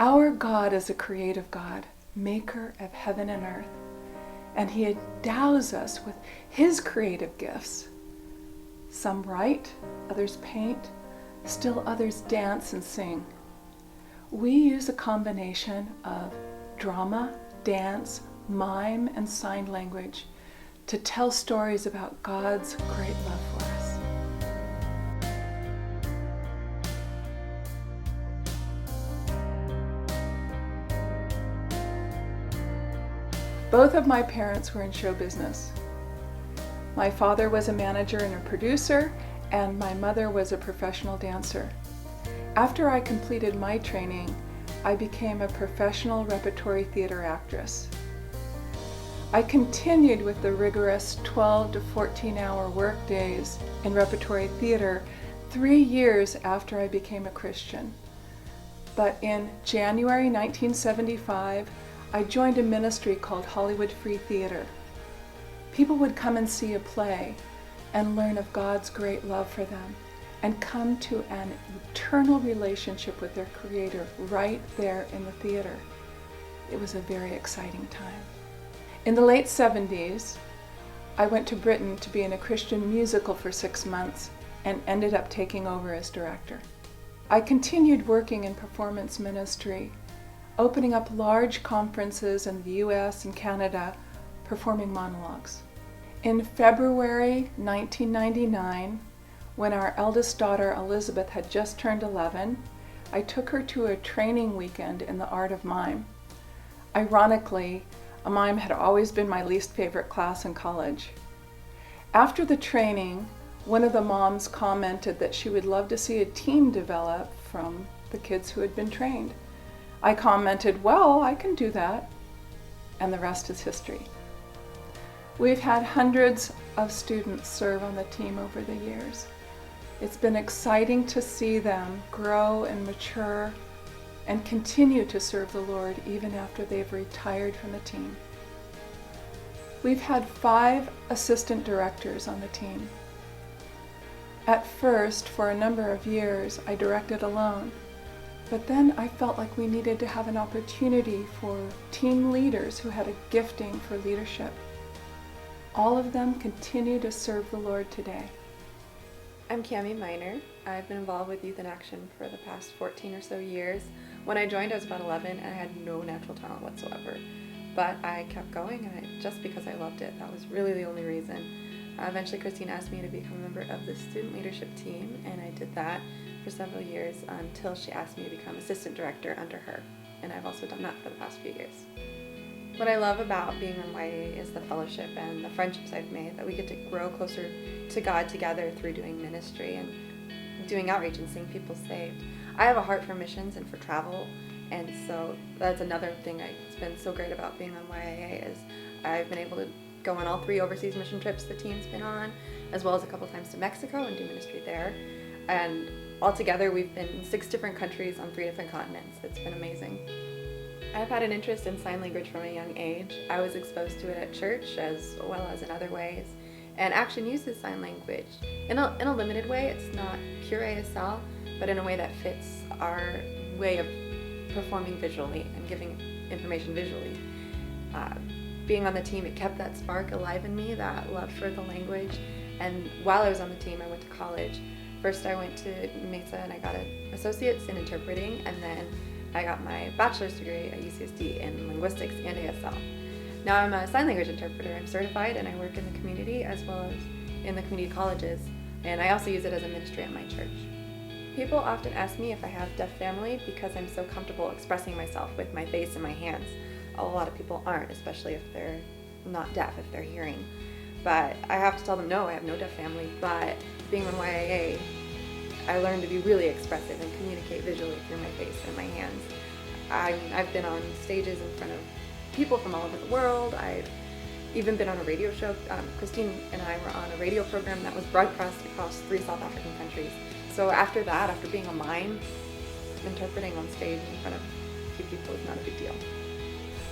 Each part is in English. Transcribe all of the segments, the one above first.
Our God is a creative God, maker of heaven and earth, and He endows us with His creative gifts. Some write, others paint, still others dance and sing. We use a combination of drama, dance, mime, and sign language to tell stories about God's great love for us. Both of my parents were in show business. My father was a manager and a producer, and my mother was a professional dancer. After I completed my training, I became a professional repertory theater actress. I continued with the rigorous 12 to 14-hour work days in repertory theater 3 years after I became a Christian. But in January 1975, I joined a ministry called Hollywood Free Theater. People would come and see a play and learn of God's great love for them and come to an eternal relationship with their Creator right there in the theater. It was a very exciting time. In the late 70s, I went to Britain to be in a Christian musical for 6 months and ended up taking over as director. I continued working in performance ministry, opening up large conferences in the US and Canada, performing monologues. In February 1999, when our eldest daughter Elizabeth had just turned 11, I took her to a training weekend in the art of mime. Ironically, a mime had always been my least favorite class in college. After the training, one of the moms commented that she would love to see a team develop from the kids who had been trained. I commented, well, I can do that, and the rest is history. We've had hundreds of students serve on the team over the years. It's been exciting to see them grow and mature and continue to serve the Lord even after they've retired from the team. We've had 5 assistant directors on the team. At first, for a number of years, I directed alone. But then I felt like we needed to have an opportunity for team leaders who had a gifting for leadership. All of them continue to serve the Lord today. I'm Cami Miner. I've been involved with Youth in Action for the past 14 or so years. When I joined, I was about 11 and I had no natural talent whatsoever. But I kept going, and just because I loved it. That was really the only reason. Eventually, Christine asked me to become a member of the student leadership team, and I did that for several years until she asked me to become assistant director under her, and I've also done that for the past few years. What I love about being on YA is the fellowship and the friendships I've made, that we get to grow closer to God together through doing ministry and doing outreach and seeing people saved. I have a heart for missions and for travel, and so that's another thing that's been so great about being on YAA is I've been able to go on all 3 overseas mission trips the team's been on, as well as a couple times to Mexico and do ministry there. And altogether, we've been in 6 different countries on 3 different continents. It's been amazing. I've had an interest in sign language from a young age. I was exposed to it at church as well as in other ways. And Action uses sign language in a limited way. It's not pure ASL, but in a way that fits our way of performing visually and giving information visually. Being on the team, it kept that spark alive in me, that love for the language. And while I was on the team, I went to college. First, I went to Mesa and I got an associate's in interpreting, and then I got my bachelor's degree at UCSD in linguistics and ASL. Now I'm a sign language interpreter. I'm certified, and I work in the community as well as in the community colleges, and I also use it as a ministry at my church. People often ask me if I have deaf family because I'm so comfortable expressing myself with my face and my hands. A lot of people aren't, especially if they're not deaf, if they're hearing. But I have to tell them, no, I have no deaf family, but being on YAA, I learned to be really expressive and communicate visually through my face and my hands. I've been on stages in front of people from all over the world. I've even been on a radio show. Christine and I were on a radio program that was broadcast across 3 South African countries. So after that, after being a mime, interpreting on stage in front of a few people is not a big deal.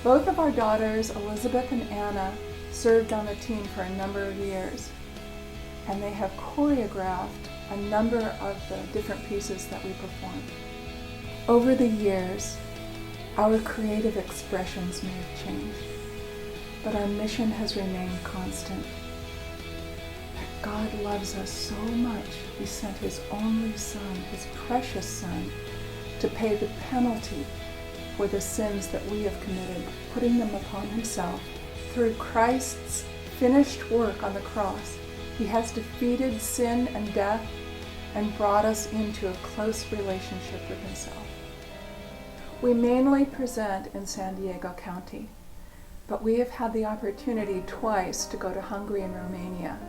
Both of our daughters, Elizabeth and Anna, served on the team for a number of years, and they have choreographed a number of the different pieces that we performed. Over the years, Our creative expressions may have changed, but our mission has remained constant. That God loves us so much, He sent His only Son, His precious Son, to pay the penalty for the sins that we have committed, putting them upon Himself. Through Christ's finished work on the cross, He has defeated sin and death and brought us into a close relationship with Himself. We mainly present in San Diego County, but we have had the opportunity twice to go to Hungary and Romania.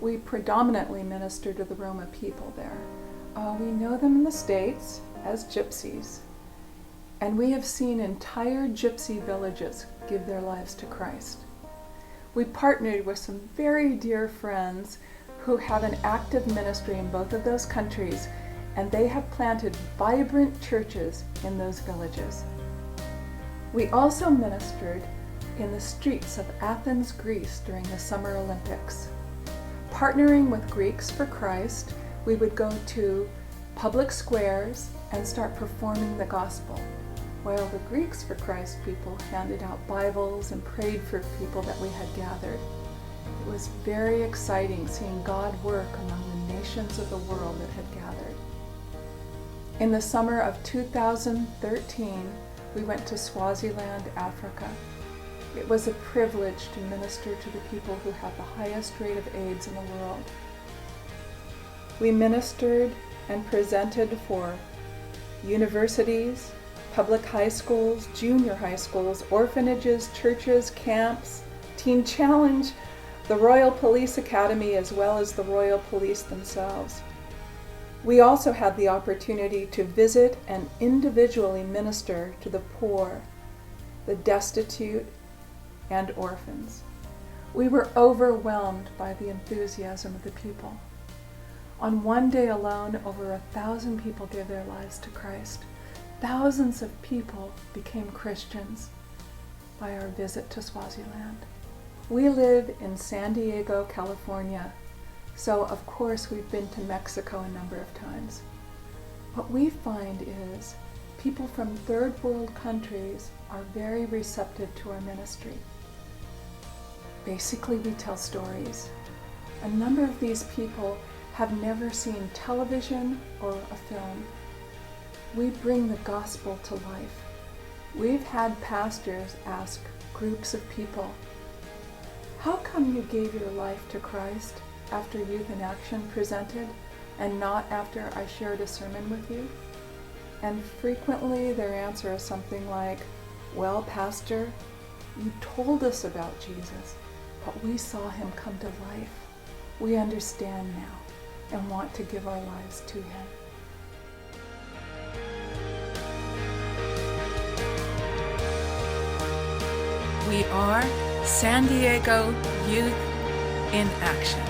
We predominantly minister to the Roma people there. We know them in the States as gypsies, and we have seen entire gypsy villages give their lives to Christ. We partnered with some very dear friends who have an active ministry in both of those countries, and they have planted vibrant churches in those villages. We also ministered in the streets of Athens, Greece during the Summer Olympics. Partnering with Greeks for Christ, we would go to public squares and start performing the gospel, while the Greeks for Christ people handed out Bibles and prayed for people that we had gathered. It was very exciting seeing God work among the nations of the world that had gathered. In the summer of 2013, we went to Swaziland, Africa. It was a privilege to minister to the people who have the highest rate of AIDS in the world. We ministered and presented for universities, public high schools, junior high schools, orphanages, churches, camps, Teen Challenge, the Royal Police Academy, as well as the Royal Police themselves. We also had the opportunity to visit and individually minister to the poor, the destitute, and orphans. We were overwhelmed by the enthusiasm of the people. On one day alone, over 1,000 people gave their lives to Christ. Thousands of people became Christians by our visit to Swaziland. We live in San Diego, California, so of course we've been to Mexico a number of times. What we find is people from third world countries are very receptive to our ministry. Basically, we tell stories. A number of these people have never seen television or a film. We bring the gospel to life. We've had pastors ask groups of people, "How come you gave your life to Christ after Youth in Action presented and not after I shared a sermon with you?" And frequently their answer is something like, "Well, Pastor, you told us about Jesus, but we saw Him come to life. We understand now and want to give our lives to Him." We are San Diego Youth in Action.